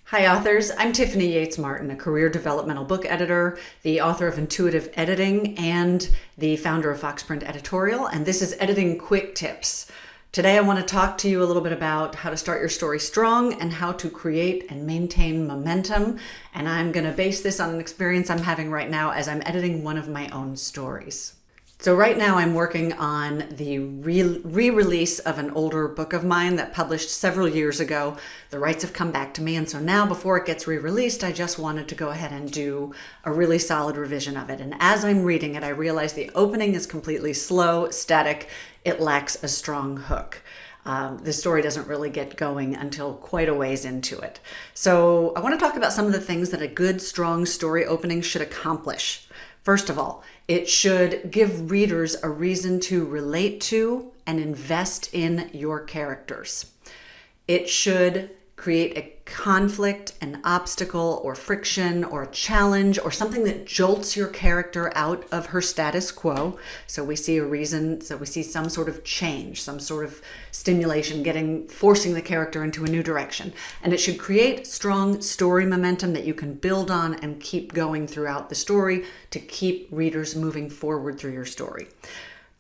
Hi authors, I'm Tiffany Yates Martin, a career developmental book editor, the author of Intuitive Editing, and the founder of Foxprint Editorial, and this is Editing Quick Tips. Today I want to talk to you a little bit about how to start your story strong and how to create and maintain momentum, and I'm going to base this on an experience I'm having right now as I'm editing one of my own stories. So right now I'm working on the re-release of an older book of mine that published several years ago. The rights have come back to me, and so now before it gets re-released, I just wanted to go ahead and do a really solid revision of it. And as I'm reading it, I realize the opening is completely slow, static. It lacks a strong hook. The story doesn't really get going until quite a ways into it. So I want to talk about some of the things that a good, strong story opening should accomplish. First of all, it should give readers a reason to relate to and invest in your characters. It should create a conflict, an obstacle, or friction, or a challenge, or something that jolts your character out of her status quo. So we see a reason, so we see some sort of change, some sort of stimulation, forcing the character into a new direction. And it should create strong story momentum that you can build on and keep going throughout the story to keep readers moving forward through your story.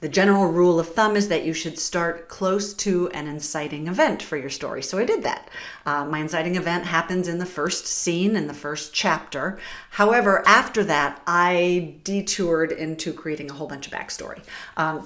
The general rule of thumb is that you should start close to an inciting event for your story. So I did that. My inciting event happens in the first scene, in the first chapter. However, after that, I detoured into creating a whole bunch of backstory.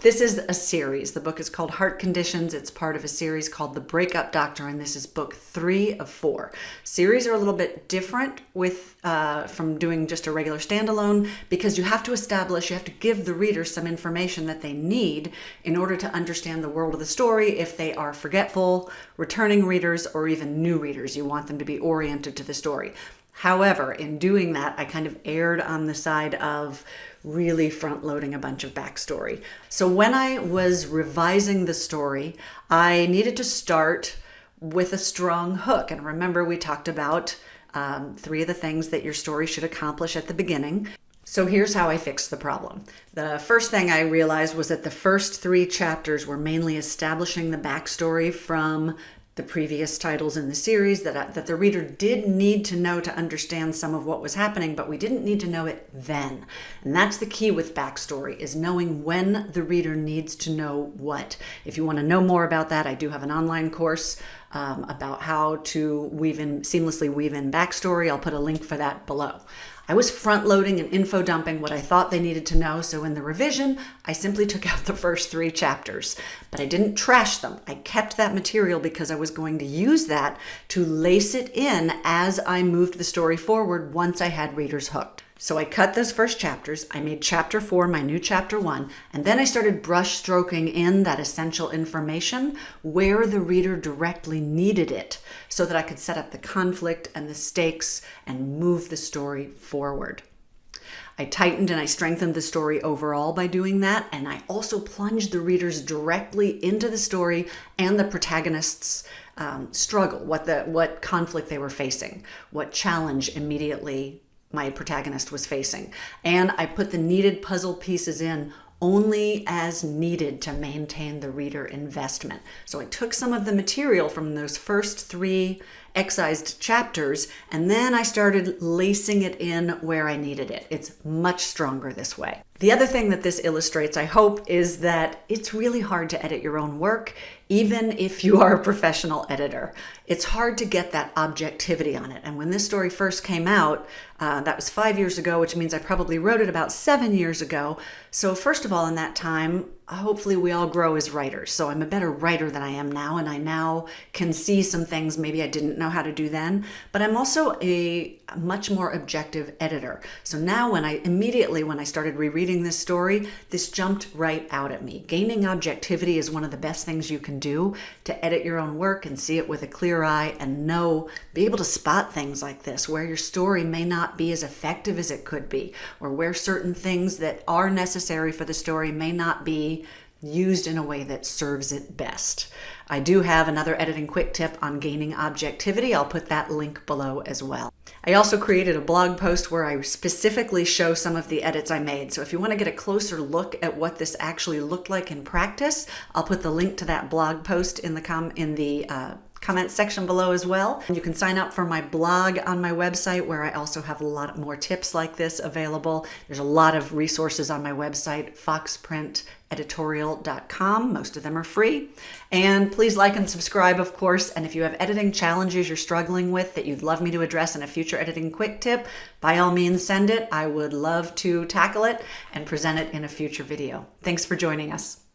This is a series. The book is called Heart Conditions. It's part of a series called The Breakup Doctor, and this is book 3 of 4. Series are a little bit different from doing just a regular standalone because you have to give the reader some information that they need in order to understand the world of the story. If they are forgetful, returning readers, or even new readers, you want them to be oriented to the story. However, in doing that, I kind of erred on the side of really front-loading a bunch of backstory. So when I was revising the story, I needed to start with a strong hook. And remember, we talked about 3 of the things that your story should accomplish at the beginning. So here's how I fixed the problem. The first thing I realized was that the first 3 chapters were mainly establishing the backstory from the previous titles in the series that the reader did need to know to understand some of what was happening, but we didn't need to know it then. And that's the key with backstory, is knowing when the reader needs to know what. If you want to know more about that, I do have an online course about how to seamlessly weave in backstory. I'll put a link for that below. I was front-loading and info dumping what I thought they needed to know, so in the revision, I simply took out the first 3 chapters. But I didn't trash them. I kept that material because I was going to use that to lace it in as I moved the story forward once I had readers hooked. So I cut those first chapters, I made chapter 4 my new chapter 1, and then I started brush stroking in that essential information where the reader directly needed it so that I could set up the conflict and the stakes and move the story forward. I tightened and I strengthened the story overall by doing that, and I also plunged the readers directly into the story and the protagonist's struggle, what conflict they were facing, what challenge immediately my protagonist was facing. And I put the needed puzzle pieces in only as needed to maintain the reader investment. So I took some of the material from those first 3 excised chapters, and then I started lacing it in where I needed it. It's much stronger this way. The other thing that this illustrates, I hope, is that it's really hard to edit your own work, even if you are a professional editor. It's hard to get that objectivity on it. And when this story first came out, that was 5 years ago, which means I probably wrote it about 7 years ago. So first of all, in that time, hopefully we all grow as writers. So I'm a better writer than I am now, and I now can see some things maybe I didn't know how to do then. But I'm also a much more objective editor. So now when I started rereading this story, this jumped right out at me. Gaining objectivity is one of the best things you can do to edit your own work and see it with a clear eye and be able to spot things like this, where your story may not be as effective as it could be, or where certain things that are necessary for the story may not be used in a way that serves it best. I do have another editing quick tip on gaining objectivity. I'll put that link below as well. I also created a blog post where I specifically show some of the edits I made. So if you want to get a closer look at what this actually looked like in practice, I'll put the link to that blog post in the comment section below as well. And you can sign up for my blog on my website, where I also have a lot more tips like this available. There's a lot of resources on my website, foxprinteditorial.com. Most of them are free. And please like and subscribe, of course. And if you have editing challenges you're struggling with that you'd love me to address in a future editing quick tip, by all means send it. I would love to tackle it and present it in a future video. Thanks for joining us.